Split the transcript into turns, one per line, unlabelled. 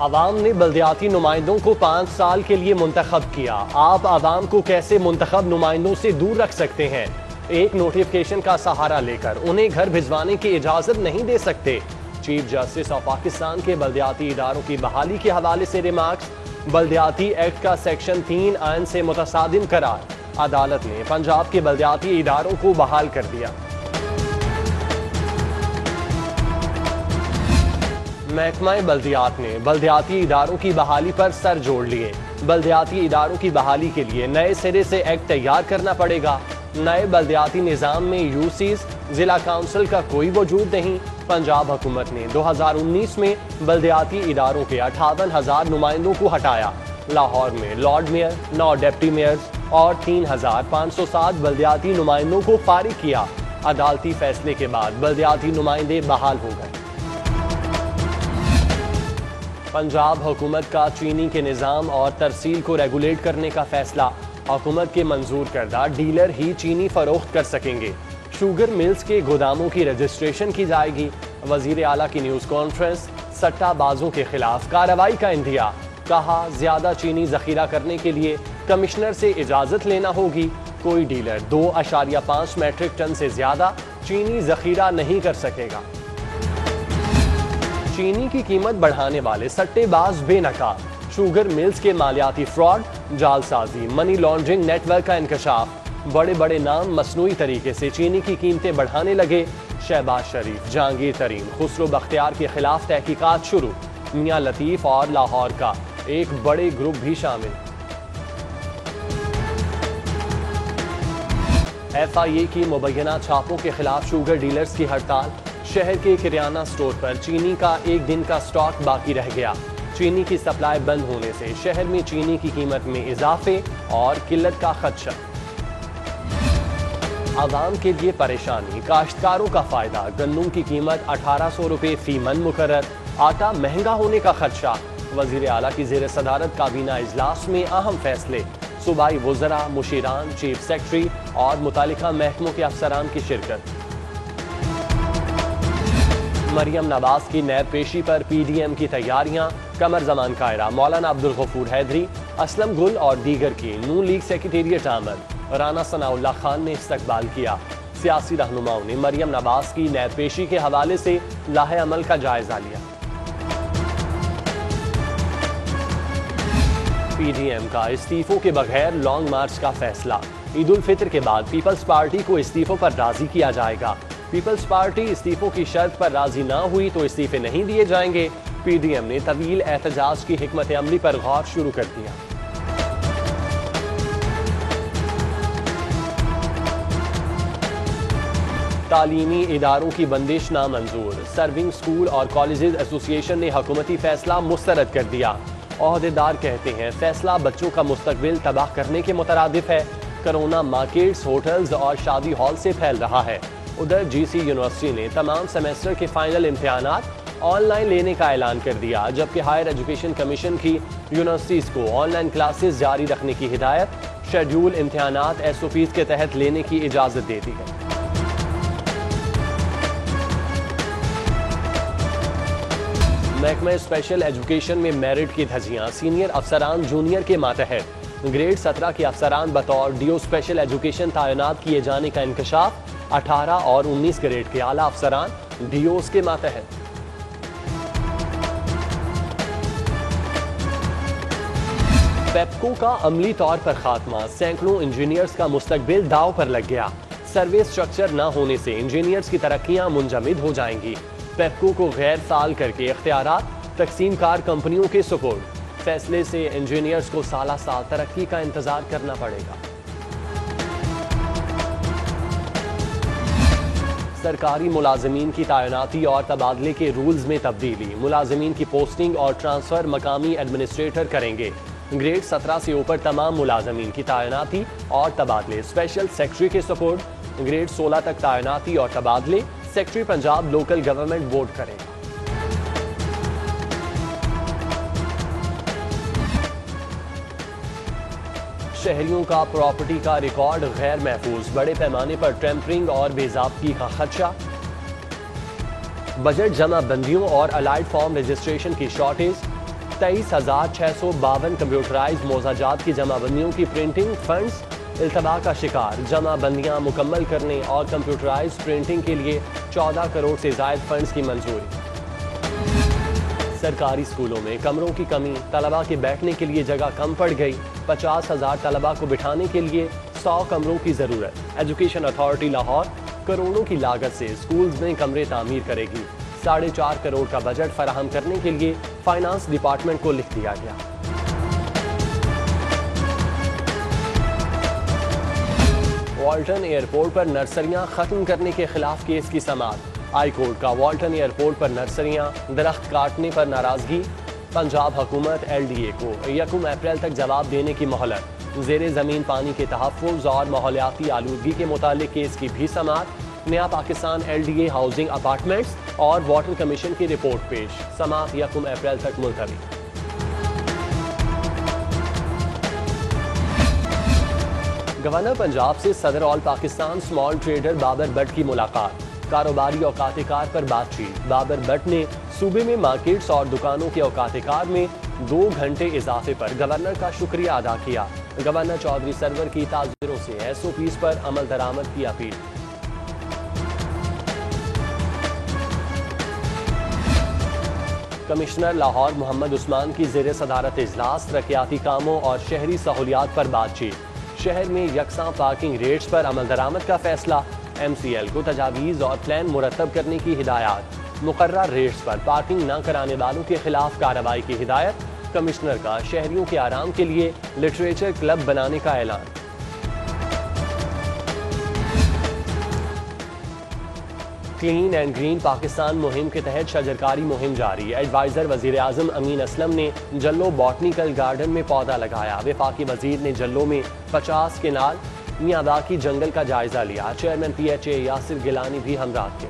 عوام نے بلدیاتی نمائندوں کو 5 سال کے لیے منتخب کیا۔ آپ عوام کو کیسے منتخب نمائندوں سے دور رکھ سکتے ہیں؟ ایک نوٹیفکیشن کا سہارا لے کر انہیں گھر بھجوانے کی اجازت نہیں دے سکتے۔ چیف جسٹس آف پاکستان کے بلدیاتی اداروں کی بحالی کے حوالے سے ریمارکس۔ بلدیاتی ایکٹ کا سیکشن 3 آئین سے متصادم قرار۔ عدالت نے پنجاب کے بلدیاتی اداروں کو بحال کر دیا۔ محکمہ بلدیات نے بلدیاتی اداروں کی بحالی پر سر جوڑ لیے۔ بلدیاتی اداروں کی بحالی کے لیے نئے سرے سے ایکٹ تیار کرنا پڑے گا۔ نئے بلدیاتی نظام میں یو سیز ضلع کونسل کا کوئی وجود نہیں۔ پنجاب حکومت نے 2019 میں بلدیاتی اداروں کے 58,000 نمائندوں کو ہٹایا۔ لاہور میں لارڈ میئر، 9 ڈپٹی میئرز اور 3,507 بلدیاتی نمائندوں کو فارغ کیا۔ عدالتی فیصلے کے بعد بلدیاتی نمائندے بحال ہو گئے۔ پنجاب حکومت کا چینی کے نظام اور ترسیل کو ریگولیٹ کرنے کا فیصلہ۔ حکومت کے منظور کردہ ڈیلر ہی چینی فروخت کر سکیں گے۔ شوگر ملز کے گوداموں کی رجسٹریشن کی جائے گی۔ وزیر اعلیٰ کی نیوز کانفرنس۔ سٹہ بازوں کے خلاف کارروائی کا اندیا۔ کہا زیادہ چینی ذخیرہ کرنے کے لیے کمشنر سے اجازت لینا ہوگی۔ کوئی ڈیلر 2.5 میٹرک ٹن سے زیادہ چینی ذخیرہ نہیں کر سکے گا۔ چینی کی قیمت بڑھانے والے سٹے باز بے نقاب۔ شوگر ملز کے مالیاتی فراڈ، جعل سازی، منی لانڈرنگ نیٹ ورک کا انکشاف۔ بڑے بڑے نام مصنوعی طریقے سے چینی کی قیمتیں بڑھانے لگے۔ شہباز شریف، جہانگیر ترین، خسرو بختیار کے خلاف تحقیقات شروع۔ میاں لطیف اور لاہور کا ایک بڑے گروپ بھی شامل۔ ایف آئی اے کی مبینہ چھاپوں کے خلاف شوگر ڈیلرز کی ہڑتال۔ شہر کے کریانہ سٹور پر چینی کا ایک دن کا سٹاک باقی رہ گیا۔ چینی کی سپلائی بند ہونے سے شہر میں چینی کی قیمت میں اضافے اور قلت کا خدشہ۔ عوام کے لیے پریشانی، کاشتکاروں کا فائدہ۔ گندم کی قیمت 1,800 روپے فی من مقرر۔ آٹا مہنگا ہونے کا خدشہ۔ وزیر اعلیٰ کی زیر صدارت کابینہ اجلاس میں اہم فیصلے۔ صوبائی وزراء، مشیران، چیف سیکرٹری اور متعلقہ محکموں کے افسران کی شرکت۔ مریم نواز کی نیب پیشی پر پی ڈی ایم کی تیاریاں۔ قمر زمان قاہرہ، مولانا عبدالغفور حیدری، اسلم گل اور دیگر کی نون لیگ سیکریٹریٹ آمد۔ رانا ثناء اللہ خان نے استقبال کیا۔ سیاسی رہنماؤں نے مریم نواز کی نیب پیشی کے حوالے سے لاہ عمل کا جائزہ لیا۔ پی ڈی ایم کا استعفوں کے بغیر لانگ مارچ کا فیصلہ۔ عید الفطر کے بعد پیپلز پارٹی کو استعفوں پر راضی کیا جائے گا۔ پیپلز پارٹی استعفوں کی شرط پر راضی نہ ہوئی تو استعفے نہیں دیے جائیں گے۔ پی ڈی ایم نے طویل احتجاج کی حکمت عملی پر غور شروع کر دیا۔ تعلیمی اداروں کی بندش نامنظور۔ سرونگ اسکول اور کالجز ایسوسی ایشن نے حکومتی فیصلہ مسترد کر دیا۔ عہدیدار کہتے ہیں فیصلہ بچوں کا مستقبل تباہ کرنے کے مترادف ہے۔ کرونا مارکیٹس، ہوٹلز اور شادی ہال سے پھیل رہا ہے۔ ادھر جی سی یونیورسٹی نے تمام سیمسٹر کے فائنل امتحانات آن لائن لینے کا اعلان کر دیا، جبکہ ہائر ایجوکیشن کمیشن کی یونیورسٹیز کو آن لائن کلاسز جاری رکھنے کی ہدایت۔ شیڈول امتحانات ایس او پیز کے تحت لینے کی اجازت دے دی ہے۔ محکمہ اسپیشل ایجوکیشن میں میرٹ کی دھجیاں۔ سینئر افسران جونیئر کے ماتحت۔ گریڈ 17 کے افسران بطور ڈی او اسپیشل ایجوکیشن تعینات کیے جانے کا انکشاف۔ 18 اور 19 گریڈ کے اعلیٰ افسران ڈی اوز کے ماتحت۔ پیپکو کا عملی طور پر خاتمہ۔ سینکڑوں انجینئرز کا مستقبل داؤ پر لگ گیا۔ سروے سٹرکچر نہ ہونے سے انجینئرز کی ترقیاں منجمد ہو جائیں گی۔ پیپکو کو غیر فعال کر کے اختیارات تقسیم کار کمپنیوں کے سپرد۔ فیصلے سے انجینئرز کو سالہ سال ترقی کا انتظار کرنا پڑے گا۔ سرکاری ملازمین کی تعیناتی اور تبادلے کے رولز میں تبدیلی۔ ملازمین کی پوسٹنگ اور ٹرانسفر مقامی ایڈمنسٹریٹر کریں گے۔ گریڈ 17 سے اوپر تمام ملازمین کی تعیناتی اور تبادلے اسپیشل سیکرٹری کے سپرد۔ گریڈ 16 تک تعیناتی اور تبادلے secretary Punjab local government board کرے گا۔ شہریوں کا پراپرٹی کا ریکارڈ غیر محفوظ۔ بڑے پیمانے پر ٹیمپرنگ اور بے ضابطگی کا خدشہ۔ بجٹ جمع بندیوں اور الائڈ فارم رجسٹریشن کی شارٹیج۔ 23,652 کمپیوٹرائز موضاجات کی جمع بندیوں کی پرنٹنگ فنڈز التباہ کا شکار. جمع بندیاں مکمل کرنے اور کمپیوٹرائز پرنٹنگ کے لیے 14 کروڑ سے زائد فنڈز کی منظوری. سرکاری اسکولوں میں کمروں کی کمی، طلباء کے بیٹھنے کے لیے جگہ کم پڑ گئی. 50,000 طلباء کو بٹھانے کے لیے 100 کمروں کی ضرورت. ایجوکیشن اتھارٹی لاہور کروڑوں کی لاگت سے اسکولز میں کمرے تعمیر کرے گی. 4.5 کروڑ کا بجٹ فراہم کرنے کے لیے فائنانس ڈپارٹمنٹ کو لکھ دیا گیا. والٹن ایئرپورٹ پر نرسریاں ختم کرنے کے خلاف کیس کی سماعت. ہائی کورٹ کا والٹن ایئرپورٹ پر نرسریاں درخت کاٹنے پر ناراضگی. پنجاب حکومت LDA کو 1 اپریل تک جواب دینے کی مہلت. زیر زمین پانی کے تحفظ اور ماحولیاتی آلودگی کے متعلق کیس کی بھی سماعت. نیا پاکستان LDA ہاؤسنگ اپارٹمنٹس اور واٹر کمیشن کی رپورٹ پیش. سماعت 1 اپریل تک ملتوی. گورنر پنجاب سے صدر all Pakistan small trader Babar Butt کی ملاقات. کاروباری اوقات کار پر بات چیت. بابر بٹ نے صوبے میں مارکیٹس اور دکانوں کے اوقات کار میں 2 گھنٹے اضافے پر گورنر کا شکریہ ادا کیا. گورنر چودھری سرور کی تاجروں سے SOPs پر عمل درآمد کی اپیل. کمشنر لاہور محمد عثمان کی زیر صدارت اجلاس. ترقیاتی کاموں اور شہری سہولیات پر بات چیت. شہر میں یکساں پارکنگ ریٹس پر عمل درآمد کا فیصلہ. MCL کو تجاویز اور پلان مرتب کرنے کی ہدایات. مقررہ ریٹس پر پارکنگ نہ کرانے والوں کے خلاف کارروائی کی ہدایت. کمشنر کا شہریوں کے آرام کے لیے لٹریچر کلب بنانے کا اعلان. کلین اینڈ گرین پاکستان مہم کے تحت شجرکاری مہم جاری. ایڈوائزر وزیر اعظم امین اسلم نے جلو باٹنیکل گارڈن میں پودا لگایا. وفاقی وزیر نے جلو میں 50 کنال میاں باقی جنگل کا جائزہ لیا. چیئرمین PHA یاسر گیلانی بھی ہمراہ تھے.